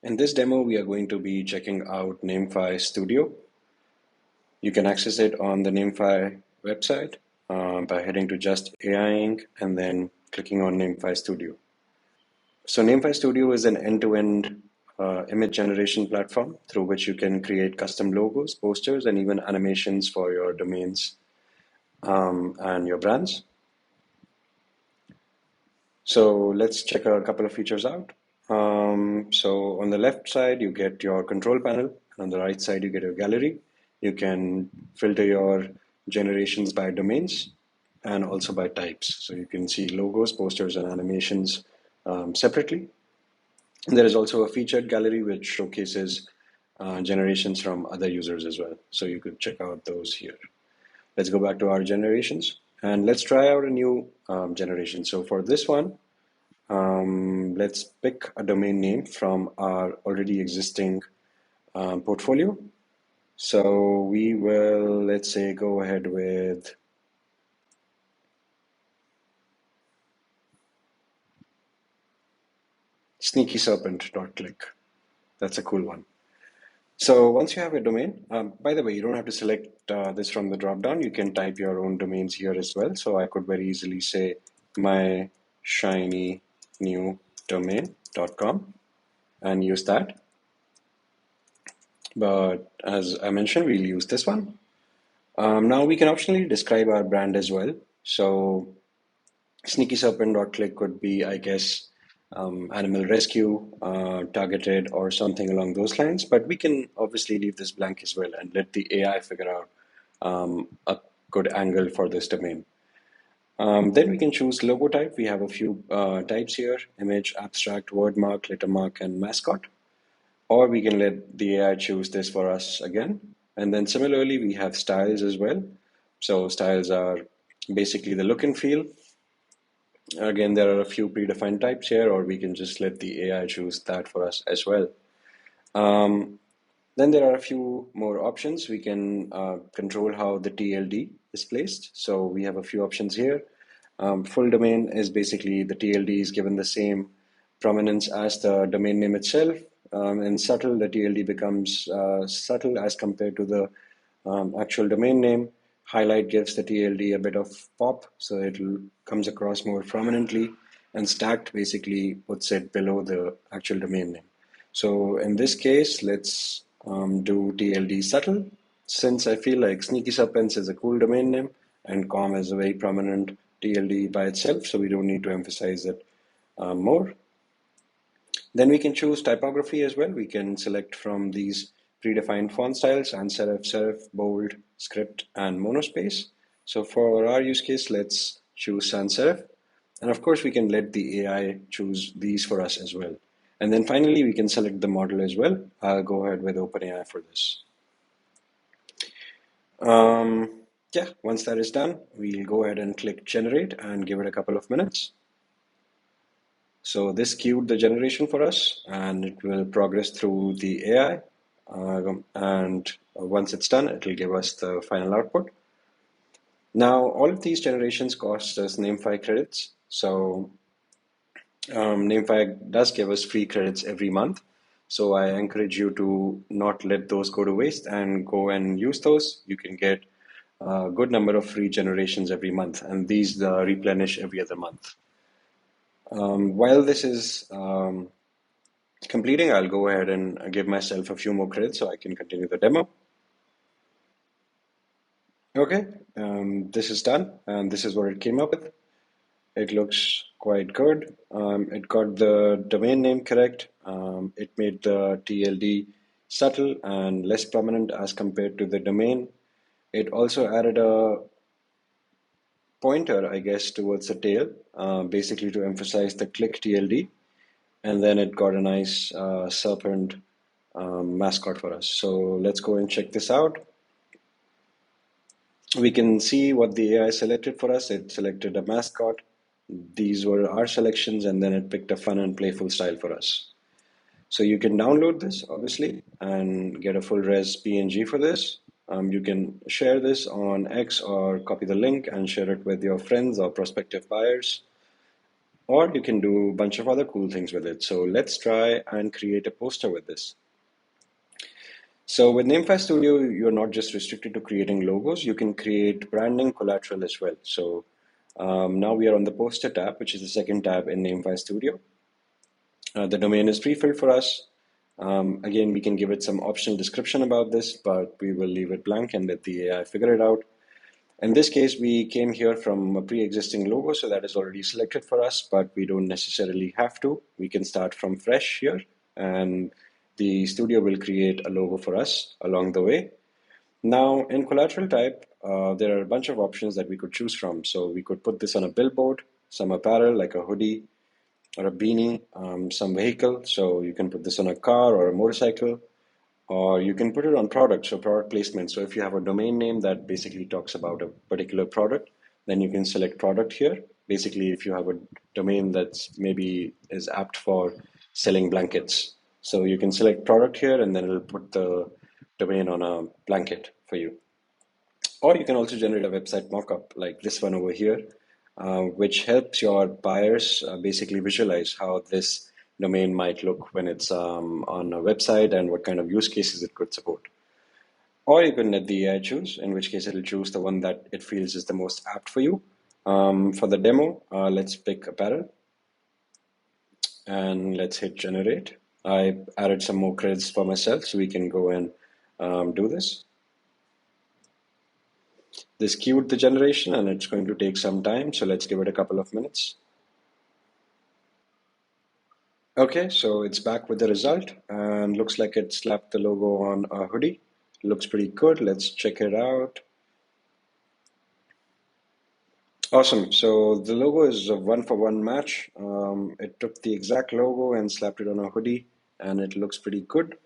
In this demo, we are going to be checking out Namefi Studio. You can access it on the Namefi website by heading to just AI Inc. and then clicking on Namefi Studio. So Namefi Studio is an end-to-end image generation platform through which you can create custom logos, posters, and even animations for your domains and your brands. So let's check a couple of features out. So on the left side, you get your control panel, and on the right side, you get your gallery. You can filter your generations by domains and also by types. So you can see logos, posters, and animations separately. And there is also a featured gallery which showcases generations from other users as well. So you could check out those here. Let's go back to our generations and let's try out a new generation. So for this one, let's pick a domain name from our already existing portfolio. So we will, let's say, go ahead with sneakyserpent.click. That's a cool one. So once you have a domain, by the way, you don't have to select this from the dropdown. You can type your own domains here as well. So I could very easily say my shiny new domain.com and use that. But as I mentioned, we'll use this one. Now we can optionally describe our brand as well. So sneakyserpent.click could be, I guess, animal rescue, targeted, or something along those lines. But we can obviously leave this blank as well and let the AI figure out a good angle for this domain. Then we can choose logo type. We have a few types here: image, abstract, word mark, letter mark, and mascot. Or we can let the AI choose this for us again. And then similarly, we have styles as well. So styles are basically the look and feel. Again, there are a few predefined types here, or we can just let the AI choose that for us as well. Then there are a few more options. We can control how the TLD is placed. So we have a few options here. Full domain is basically the TLD is given the same prominence as the domain name itself. And subtle, the TLD becomes subtle as compared to the actual domain name. Highlight gives the TLD a bit of pop, so it comes across more prominently. And stacked basically puts it below the actual domain name. So in this case, let's do TLD subtle, since I feel like Sneaky Serpents is a cool domain name and com is a very prominent TLD by itself, so we don't need to emphasize it more. Then we can choose typography as well. We can select from these predefined font styles: sans serif, serif, bold, script, and monospace. So for our use case, let's choose sans serif. And of course, we can let the AI choose these for us as well. And then finally, we can select the model as well. I'll go ahead with OpenAI for this. Yeah, once that is done, we'll go ahead and click generate and give it a couple of minutes. So this queued the generation for us, and it will progress through the AI. And once it's done, it will give us the final output. Now, all of these generations cost us Namefi credits. So Namefi does give us free credits every month. So I encourage you to not let those go to waste and go and use those. You can get a good number of free generations every month, and these replenish every other month. While this is completing, I'll go ahead and give myself a few more credits so I can continue the demo. Okay, this is done, and this is what it came up with. It looks quite good. It got the domain name correct. It made the TLD subtle and less prominent as compared to the domain. It also added a pointer, I guess, towards the tail, basically to emphasize the click TLD. And then it got a nice serpent mascot for us. So let's go and check this out. We can see what the AI selected for us. It selected a mascot. These were our selections, and then it picked a fun and playful style for us. So you can download this, obviously, and get a full res PNG for this. You can share this on X or copy the link and share it with your friends or prospective buyers. Or you can do a bunch of other cool things with it. So let's try and create a poster with this. So with Namefi Studio, you're not just restricted to creating logos, you can create branding collateral as well. So now we are on the poster tab, which is the second tab in Namefi Studio. The domain is pre-filled for us. Again, we can give it some optional description about this, but we will leave it blank and let the AI figure it out. In this case, we came here from a pre-existing logo, so that is already selected for us, but we don't necessarily have to. We can start from fresh here, and the studio will create a logo for us along the way. Now, in collateral type, there are a bunch of options that we could choose from. So we could put this on a billboard, some apparel like a hoodie or a beanie, some vehicle. So you can put this on a car or a motorcycle, or you can put it on product, so product placement. So if you have a domain name that basically talks about a particular product, then you can select product here. Basically, if you have a domain that's maybe is apt for selling blankets, so you can select product here and then it'll put the domain on a blanket for you. Or you can also generate a website mockup like this one over here, which helps your buyers basically visualize how this domain might look when it's on a website and what kind of use cases it could support. Or you can let the AI choose, in which case it'll choose the one that it feels is the most apt for you. For the demo, let's pick apparel and let's hit generate. I added some more credits for myself so we can go and do this. This queued the generation and it's going to take some time, so let's give it a couple of minutes. Okay, so it's back with the result and looks like it slapped the logo on a hoodie. Looks pretty good. Let's check it out. Awesome. So the logo is a one-for-one match. It took the exact logo and slapped it on a hoodie, and it looks pretty good.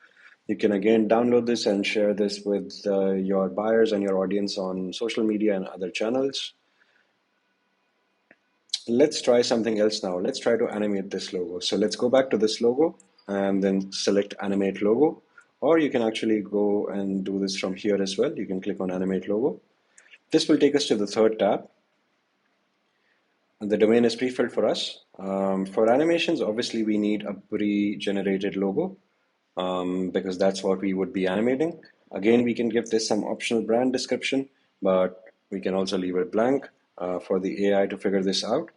You can again download this and share this with your buyers and your audience on social media and other channels. Let's try something else now. Let's try to animate this logo. So let's go back to this logo and then select animate logo. Or you can actually go and do this from here as well. You can click on animate logo. This will take us to the third tab. And the domain is pre-filled for us. For animations, obviously we need a pre-generated logo because that's what we would be animating. Again, we can give this some optional brand description, but we can also leave it blank for the AI to figure this out.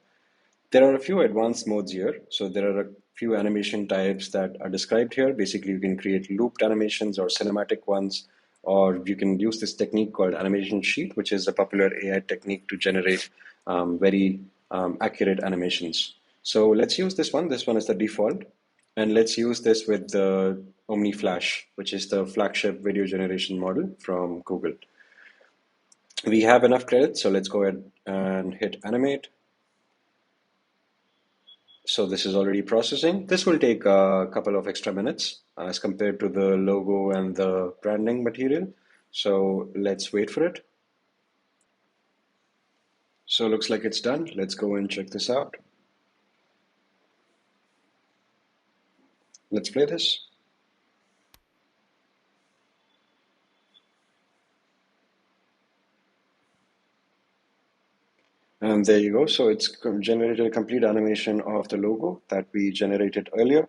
There are a few advanced modes here. So there are a few animation types that are described here. Basically, you can create looped animations or cinematic ones, or you can use this technique called animation sheet, which is a popular AI technique to generate very accurate animations. So let's use this one. This one is the default. And let's use this with the Omni Flash, which is the flagship video generation model from Google. We have enough credits, so let's go ahead and hit animate. So this is already processing. This will take a couple of extra minutes as compared to the logo and the branding material. So let's wait for it. So it looks like it's done. Let's go and check this out. Let's play this. And there you go. So it's generated a complete animation of the logo that we generated earlier.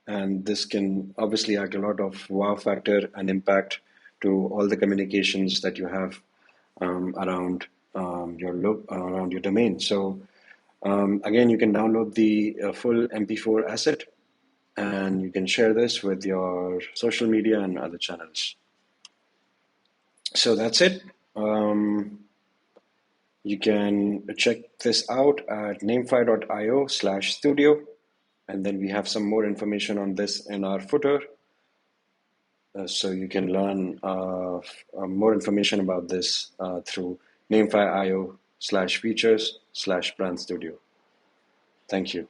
And this can obviously add a lot of wow factor and impact to all the communications that you have around around your domain. So again, you can download the full MP4 asset and you can share this with your social media and other channels. So that's it. You can check this out at namefi.io/studio. And then we have some more information on this in our footer. So you can learn more information about this through namefi.io/features/brand studio. Thank you.